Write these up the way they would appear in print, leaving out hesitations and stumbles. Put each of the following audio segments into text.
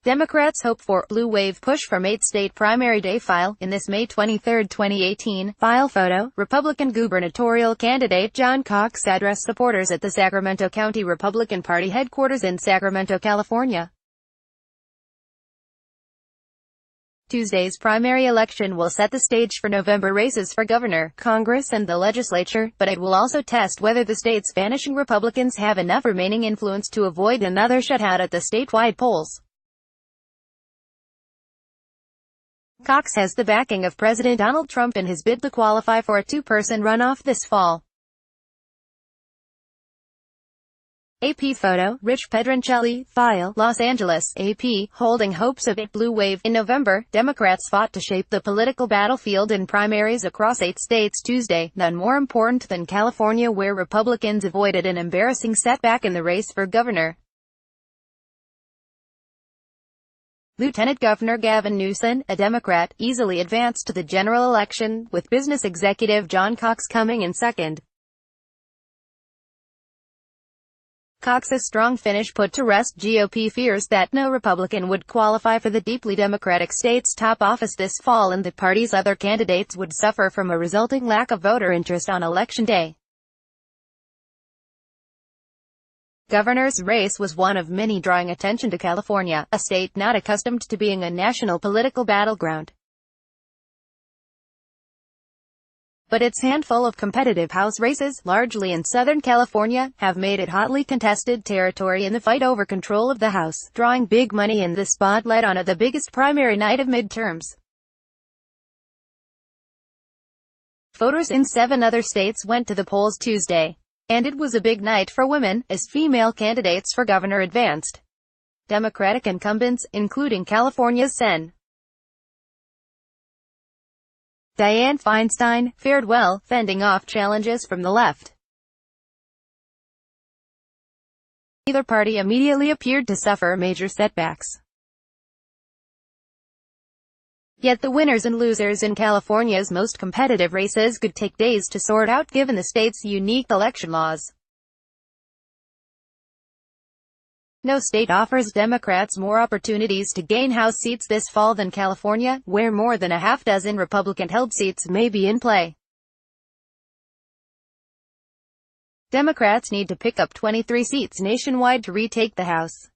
Democrats hope for blue wave push from 8-state primary day file. In this May 23, 2018, file photo, Republican gubernatorial candidate John Cox addressed supporters at the Sacramento County Republican Party headquarters in Sacramento, California. Tuesday's primary election will set the stage for November races for governor, Congress and the legislature, but it will also test whether the state's vanishing Republicans have enough remaining influence to avoid another shutout at the statewide polls. Cox has the backing of President Donald Trump in his bid to qualify for a two-person runoff this fall. AP photo, Rich Pedroncelli, file, Los Angeles, AP, holding hopes of a blue wave. In November, Democrats fought to shape the political battlefield in primaries across 8 states Tuesday, none more important than California, where Republicans avoided an embarrassing setback in the race for governor. Lieutenant Governor Gavin Newsom, a Democrat, easily advanced to the general election, with business executive John Cox coming in second. Cox's strong finish put to rest GOP fears that no Republican would qualify for the deeply Democratic state's top office this fall, and the party's other candidates would suffer from a resulting lack of voter interest on Election Day. Governor's race was one of many drawing attention to California, a state not accustomed to being a national political battleground. But its handful of competitive House races, largely in Southern California, have made it hotly contested territory in the fight over control of the House, drawing big money in the spotlight on the biggest primary night of midterms. Voters in 7 other states went to the polls Tuesday. And it was a big night for women, as female candidates for governor advanced. Democratic incumbents, including California's Sen. Dianne Feinstein, fared well, fending off challenges from the left. Neither party immediately appeared to suffer major setbacks. Yet the winners and losers in California's most competitive races could take days to sort out given the state's unique election laws. No state offers Democrats more opportunities to gain House seats this fall than California, where more than a half-dozen Republican-held seats may be in play. Democrats need to pick up 23 seats nationwide to retake the House.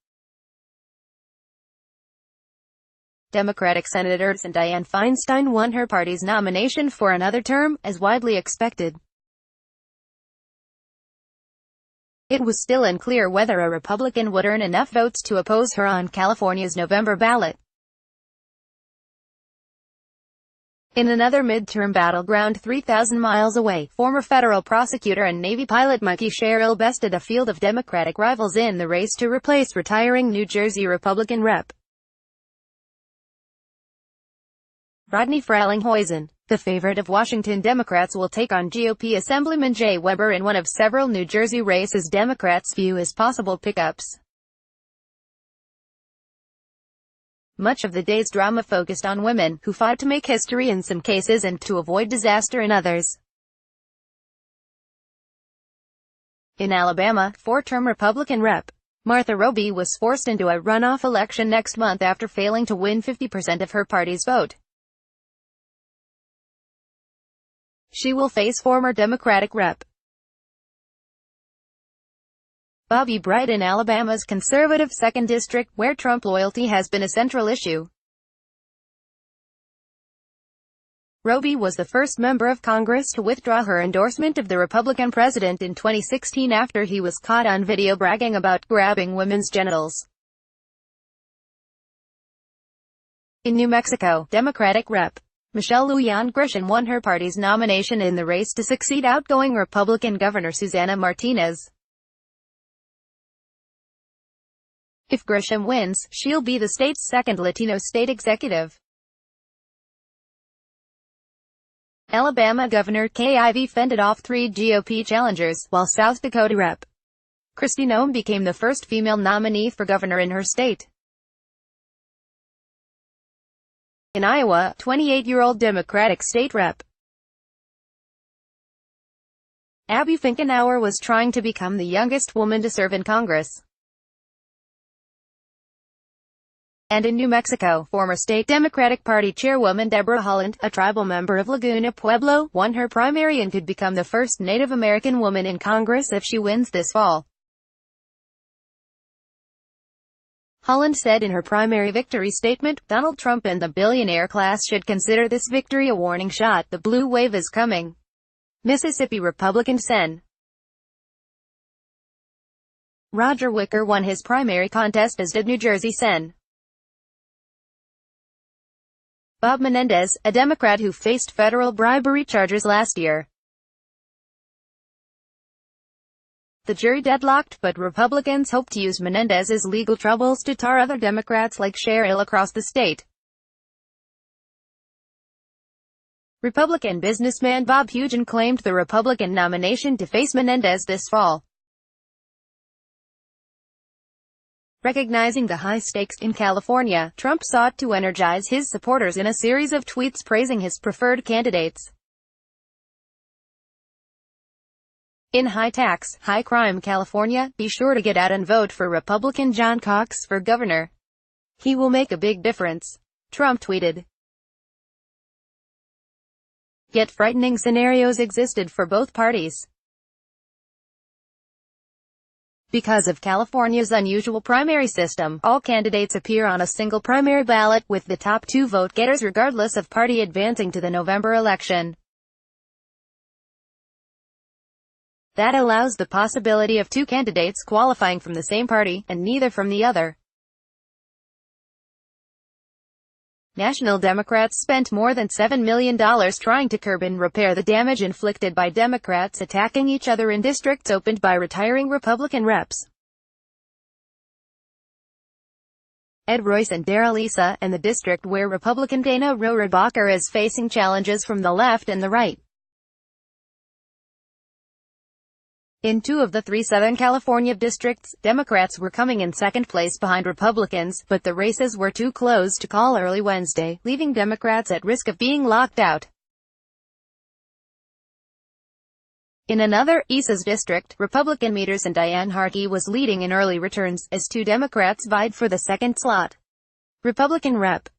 Democratic Senator Dianne Feinstein won her party's nomination for another term, as widely expected. It was still unclear whether a Republican would earn enough votes to oppose her on California's November ballot. In another midterm battleground 3,000 miles away, former federal prosecutor and Navy pilot Mikey Sherrill bested a field of Democratic rivals in the race to replace retiring New Jersey Republican Rep. Rodney Frelinghuysen, the favorite of Washington Democrats, will take on GOP Assemblyman Jay Weber in one of several New Jersey races Democrats view as possible pickups. Much of the day's drama focused on women, who fought to make history in some cases and to avoid disaster in others. In Alabama, 4-term Republican Rep. Martha Roby was forced into a runoff election next month after failing to win 50% of her party's vote. She will face former Democratic Rep. Bobby Bright in Alabama's conservative 2nd District, where Trump loyalty has been a central issue. Roby was the first member of Congress to withdraw her endorsement of the Republican president in 2016 after he was caught on video bragging about grabbing women's genitals. In New Mexico, Democratic Rep. Michelle Lujan Grisham won her party's nomination in the race to succeed outgoing Republican Governor Susana Martinez. If Grisham wins, she'll be the state's second Latino state executive. Alabama Governor Kay Ivey fended off 3 GOP challengers, while South Dakota Rep. Kristi Noem became the first female nominee for governor in her state. In Iowa, 28-year-old Democratic State Rep. Abby Finkenauer was trying to become the youngest woman to serve in Congress. And in New Mexico, former state Democratic Party chairwoman Deborah Haaland, a tribal member of Laguna Pueblo, won her primary and could become the first Native American woman in Congress if she wins this fall. Haaland said in her primary victory statement, "Donald Trump and the billionaire class should consider this victory a warning shot. The blue wave is coming." Mississippi Republican Sen. Roger Wicker won his primary contest, as did New Jersey Sen. Bob Menendez, a Democrat who faced federal bribery charges last year. The jury deadlocked, but Republicans hope to use Menendez's legal troubles to tar other Democrats like Sherrill across the state. Republican businessman Bob Hugin claimed the Republican nomination to face Menendez this fall. Recognizing the high stakes in California, Trump sought to energize his supporters in a series of tweets praising his preferred candidates. In high-tax, high-crime California, be sure to get out and vote for Republican John Cox for governor. He will make a big difference. Trump tweeted. Yet frightening scenarios existed for both parties. Because of California's unusual primary system, all candidates appear on a single primary ballot, with the top two vote-getters regardless of party advancing to the November election. That allows the possibility of two candidates qualifying from the same party, and neither from the other. National Democrats spent more than $7 million trying to curb and repair the damage inflicted by Democrats attacking each other in districts opened by retiring Republican reps. Ed Royce and Darrell Issa, and the district where Republican Dana Rohrabacher is facing challenges from the left and the right. In two of the three Southern California districts, Democrats were coming in second place behind Republicans, but the races were too close to call early Wednesday, leaving Democrats at risk of being locked out. In another, Issa's district, Republican Meters and Diane Harkey was leading in early returns, as two Democrats vied for the second slot. Republican Rep.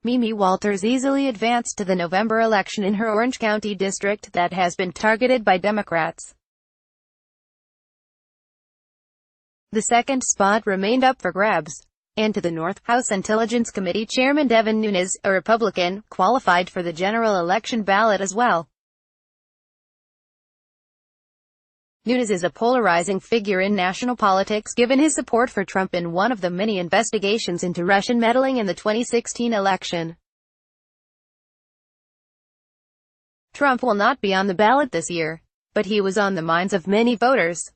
Mimi Walters easily advanced to the November election in her Orange County district that has been targeted by Democrats. The second spot remained up for grabs. And to the north, House Intelligence Committee Chairman Devin Nunes, a Republican, qualified for the general election ballot as well. Nunes is a polarizing figure in national politics given his support for Trump in one of the many investigations into Russian meddling in the 2016 election. Trump will not be on the ballot this year, but he was on the minds of many voters.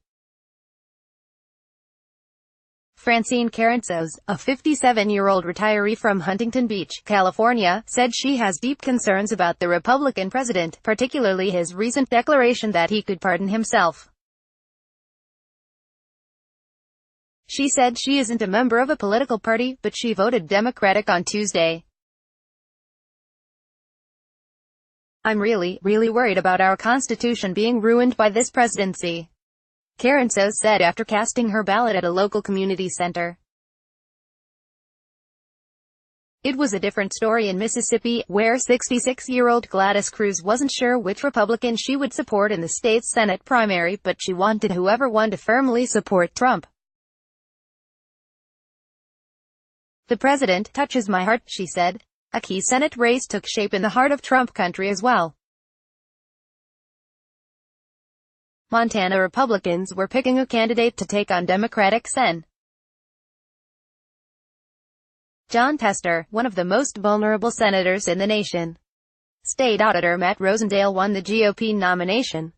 Francine Carranzos, a 57-year-old retiree from Huntington Beach, California, said she has deep concerns about the Republican president, particularly his recent declaration that he could pardon himself. She said she isn't a member of a political party, but she voted Democratic on Tuesday. "I'm really worried about our Constitution being ruined by this presidency," Carranzos said after casting her ballot at a local community center. It was a different story in Mississippi, where 66-year-old Gladys Cruz wasn't sure which Republican she would support in the state's Senate primary, but she wanted whoever won to firmly support Trump. "The president touches my heart," she said. A key Senate race took shape in the heart of Trump country as well. Montana Republicans were picking a candidate to take on Democratic Sen. Jon Tester, one of the most vulnerable senators in the nation. State Auditor Matt Rosendale won the GOP nomination.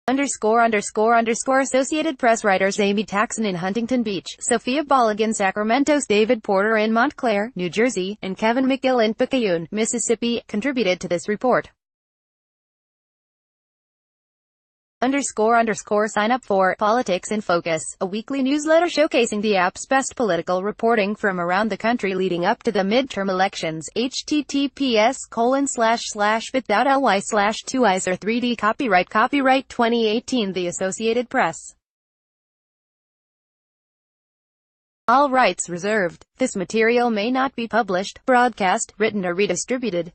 Associated Press writers Amy Taxon in Huntington Beach, Sophia Bollig in Sacramento, David Porter in Montclair, New Jersey, and Kevin McGill in Picayune, Mississippi, contributed to this report. Sign up for Politics in Focus, a weekly newsletter showcasing the app's best political reporting from around the country leading up to the midterm elections. https://bit.ly/2iser3d Copyright 2018 The Associated Press. All rights reserved. This material may not be published, broadcast, written or redistributed.